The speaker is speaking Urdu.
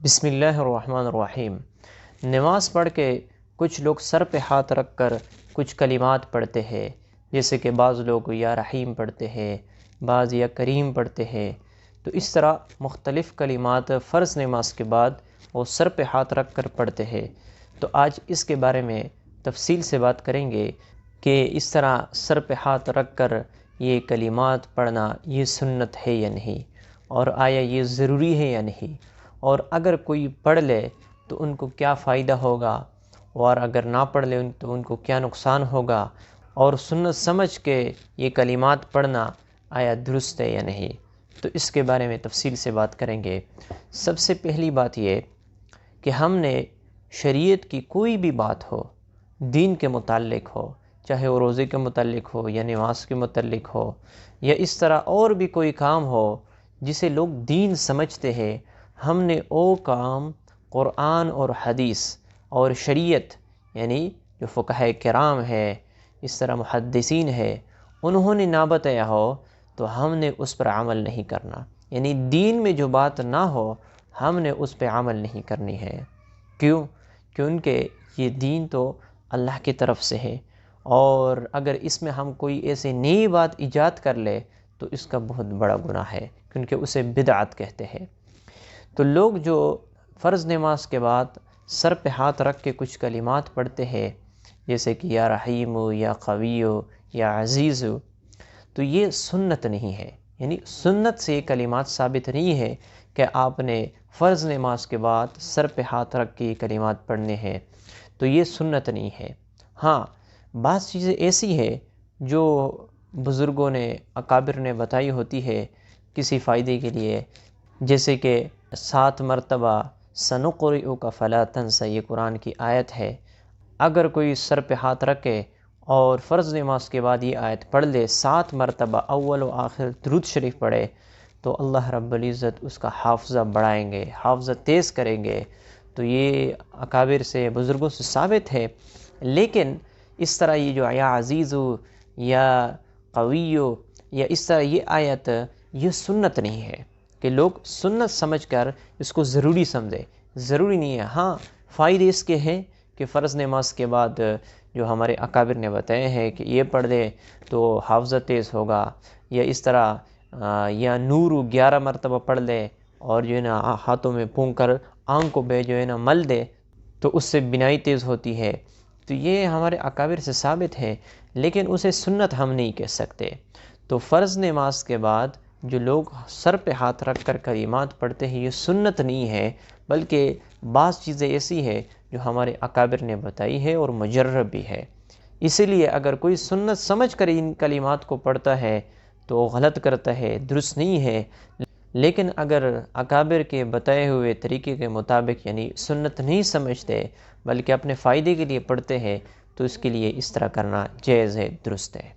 بسم اللہ الرحمن الرحیم۔ نماز پڑھ کے کچھ لوگ سر پہ ہاتھ رکھ کر کچھ کلمات پڑھتے ہیں، جیسے کہ بعض لوگ یا رحیم پڑھتے ہیں، بعض یا کریم پڑھتے ہیں۔ تو اس طرح مختلف کلمات فرض نماز کے بعد وہ سر پہ ہاتھ رکھ کر پڑھتے ہیں۔ تو آج اس کے بارے میں تفصیل سے بات کریں گے کہ اس طرح سر پہ ہاتھ رکھ کر یہ کلمات پڑھنا یہ سنت ہے یا نہیں، اور آیا یہ ضروری ہے یا نہیں، اور اگر کوئی پڑھ لے تو ان کو کیا فائدہ ہوگا، اور اگر نہ پڑھ لے تو ان کو کیا نقصان ہوگا، اور سنت سمجھ کے یہ کلمات پڑھنا آیا درست ہے یا نہیں۔ تو اس کے بارے میں تفصیل سے بات کریں گے۔ سب سے پہلی بات یہ کہ ہم نے شریعت کی کوئی بھی بات ہو، دین کے متعلق ہو، چاہے وہ روزے کے متعلق ہو یا نماز کے متعلق ہو، یا اس طرح اور بھی کوئی کام ہو جسے لوگ دین سمجھتے ہیں، ہم نے وہ کام قرآن اور حدیث اور شریعت یعنی جو فقہاء کرام ہے، اس طرح محدثین ہے، انہوں نے نہ بتایا ہو تو ہم نے اس پر عمل نہیں کرنا۔ یعنی دین میں جو بات نہ ہو ہم نے اس پہ عمل نہیں کرنی ہے۔ کیوں؟ کیونکہ یہ دین تو اللہ کی طرف سے ہے، اور اگر اس میں ہم کوئی ایسی نئی بات ایجاد کر لے تو اس کا بہت بڑا گناہ ہے، کیونکہ اسے بدعت کہتے ہیں۔ تو لوگ جو فرض نماز کے بعد سر پہ ہاتھ رکھ کے کچھ کلمات پڑھتے ہیں، جیسے کہ یا رحیم یا قوی یا عزیز، تو یہ سنت نہیں ہے۔ یعنی سنت سے یہ کلمات ثابت نہیں ہے کہ آپ نے فرض نماز کے بعد سر پہ ہاتھ رکھ کے یہ کلمات پڑھنے ہیں، تو یہ سنت نہیں ہے۔ ہاں، بعض چیزیں ایسی ہے جو بزرگوں نے اکابر نے بتائی ہوتی ہے کسی فائدے کے لیے، جیسے کہ 7 مرتبہ سنقرئک فلا تنسى، یہ قرآن کی آیت ہے۔ اگر کوئی سر پہ ہاتھ رکھے اور فرض نماز کے بعد یہ آیت پڑھ لے 7 مرتبہ، اول و آخر درود شریف پڑھے، تو اللہ رب العزت اس کا حافظہ بڑھائیں گے، حافظہ تیز کریں گے۔ تو یہ اکابر سے، بزرگوں سے ثابت ہے۔ لیکن اس طرح یہ جو یا عزیز یا قوی یا اس طرح یہ آیت، یہ سنت نہیں ہے کہ لوگ سنت سمجھ کر اس کو ضروری سمجھے۔ ضروری نہیں ہے۔ ہاں، فائدے اس کے ہیں کہ فرض نماز کے بعد جو ہمارے اکابر نے بتائے ہیں کہ یہ پڑھ دے تو حافظہ تیز ہوگا، یا اس طرح یا نور 11 مرتبہ پڑھ لے اور جو ہے نا ہاتھوں میں پھونک کر آنکھ کو جو ہے نا مل دے تو اس سے بینائی تیز ہوتی ہے۔ تو یہ ہمارے اکابر سے ثابت ہے، لیکن اسے سنت ہم نہیں کہہ سکتے۔ تو فرض نماز کے بعد جو لوگ سر پہ ہاتھ رکھ کر کلمات پڑھتے ہیں، یہ سنت نہیں ہے، بلکہ بعض چیزیں ایسی ہے جو ہمارے اکابر نے بتائی ہے اور مجرب بھی ہے۔ اسی لیے اگر کوئی سنت سمجھ کر ان کلمات کو پڑھتا ہے تو وہ غلط کرتا ہے، درست نہیں ہے۔ لیکن اگر اکابر کے بتائے ہوئے طریقے کے مطابق یعنی سنت نہیں سمجھتے بلکہ اپنے فائدے کے لیے پڑھتے ہیں، تو اس کے لیے اس طرح کرنا جائز ہے، درست ہے۔